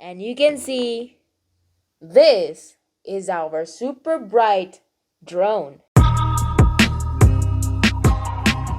And you can see this is our super bright drone.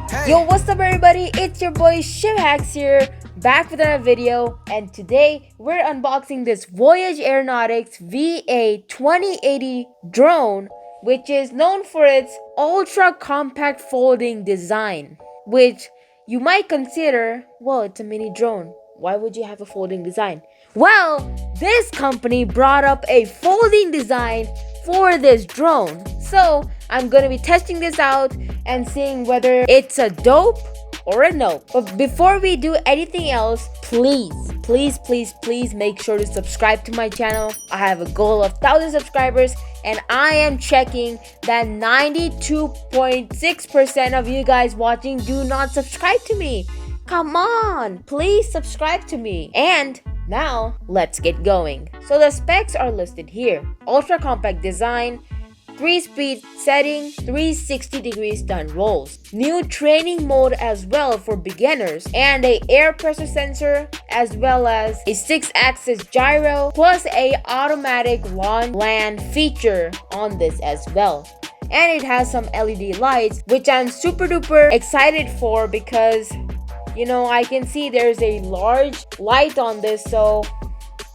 Hey. Yo, what's up everybody? It's your boy ShivHax here, back with another video, and today we're unboxing this Voyage Aeronautics VA-2080 drone, which is known for its ultra compact folding design, which you might consider, well, it's a mini drone. Why would you have a folding design? Well, this company brought up a folding design for this drone. So I'm gonna be testing this out and seeing whether it's a dope or a nope. But before we do anything else, please make sure to subscribe to my channel. I have a goal of 1,000 subscribers, and I am checking that 92.6% of you guys watching do not subscribe to me. Come on, please subscribe to me. And now let's get going. So the specs are listed here. Ultra compact design, 3-speed setting, 360 degree stun rolls, new training mode as well for beginners, and a air pressure sensor, as well as a 6-axis gyro, plus a automatic launch land feature on this as well. And it has some LED lights, which I'm super duper excited for because, you know, I can see there's a large light on this, so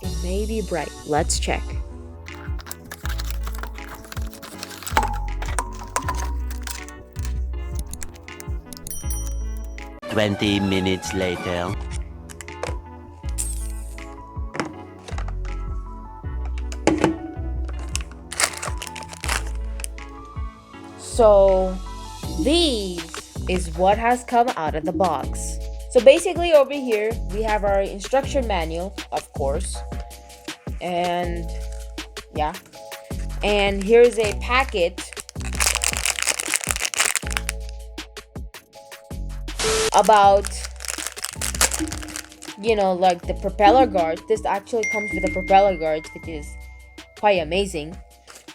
it may be bright. Let's check. Twenty minutes later. So these is what has come out of the box. So basically over here we have our instruction manual, of course, and yeah, and here's a packet about, you know, like the propeller guards. This actually comes with the propeller guards, which is quite amazing,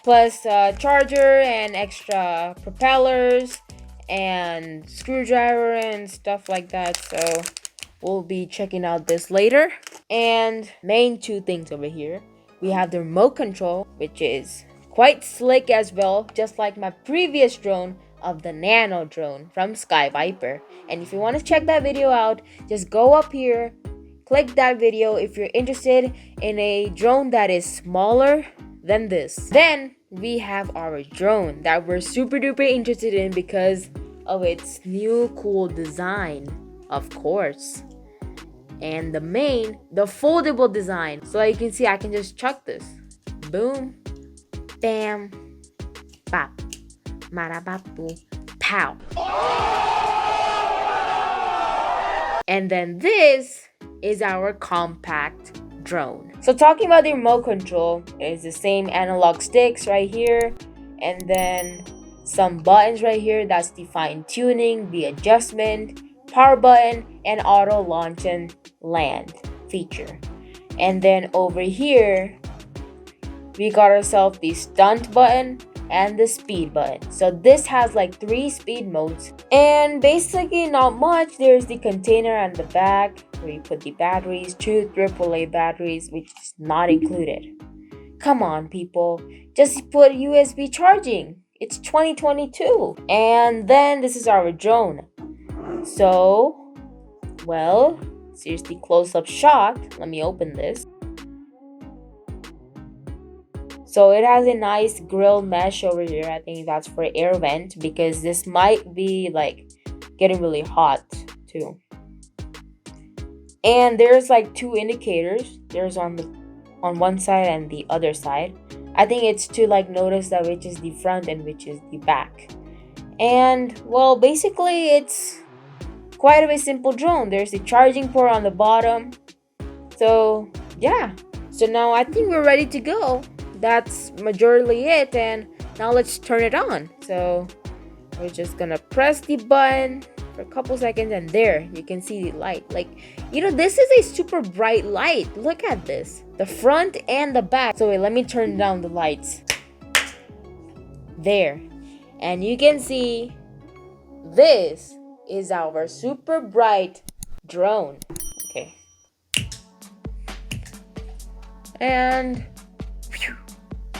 plus charger and extra propellers and screwdriver and stuff like that. So we'll be checking out this later. And main two things over here, we have the remote control, which is quite slick as well, just like my previous drone of the Nano drone from Sky Viper. And if you want to check that video out, just go up here, click that video if you're interested in a drone that is smaller than this. Then we have our drone that we're super duper interested in because of its new cool design, of course, and the foldable design. So you can see I can just chuck this, boom, bam, bop, marabapu, pow. And then this is our compact drone. So talking about the remote control, it's the same analog sticks right here, and then some buttons right here. That's the fine tuning, the adjustment, power button, and auto launch and land feature. And then over here we got ourselves the stunt button and the speed button. So this has like 3 speed modes, and basically not much. There's the container on the back where you put the batteries, 2 AAA batteries, which is not included. Come on people, just put USB charging. It's 2022. And then this is our drone. So, well, seriously close-up shot. Let me open this. So it has a nice grill mesh over here. I think that's for air vent, because this might be like getting really hot too. And there's like 2 indicators. There's on one side and the other side. I think it's to like notice that which is the front and which is the back. And well, basically it's quite a simple drone. There's the charging port on the bottom. So yeah. So now I think we're ready to go. That's majorly it, and now let's turn it on. So we're just gonna press the button for a couple seconds, and there you can see the light. Like, you know, this is a super bright light. Look at this, the front and the back. So wait, let me turn down the lights. There, and you can see this is our super bright drone. Okay, And phew,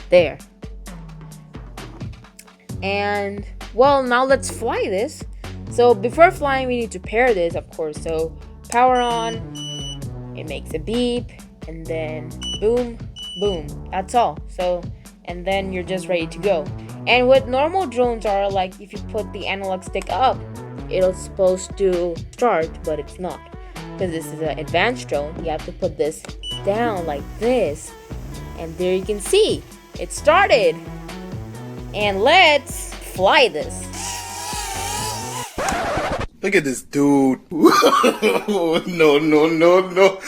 there. And well, now let's fly this. So before flying, we need to pair this, of course. So power on, it makes a beep, and then boom, boom. That's all. So, and then you're just ready to go. And what normal drones are, like if you put the analog stick up, it's supposed to start, but it's not. Because this is an advanced drone, you have to put this down like this. And there you can see, it started. And let's fly this. Look at this dude. No, no, no, no.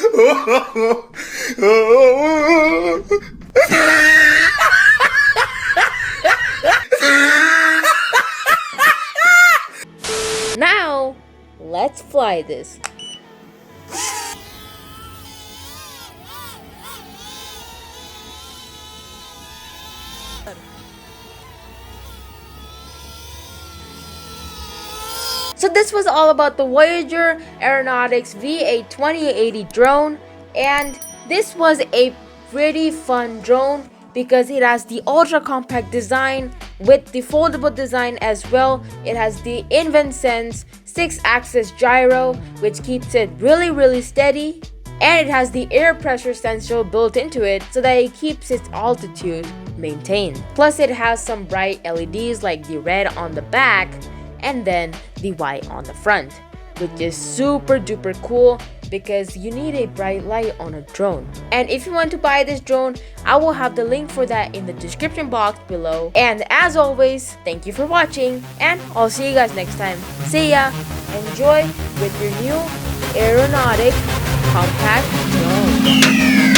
Now, let's fly this. So this was all about the Voyage Aeronautics VA-2080 drone, and this was a pretty fun drone because it has the ultra compact design with the foldable design as well. It has the InvenSense 6-axis gyro, which keeps it really steady, and it has the air pressure sensor built into it so that it keeps its altitude maintained. Plus it has some bright LEDs like the red on the back and then the white on the front, which is super duper cool because you need a bright light on a drone. And if you want to buy this drone, I will have the link for that in the description box below. And as always, thank you for watching, and I'll see you guys next time. See ya! Enjoy with your new aeronautic compact drone.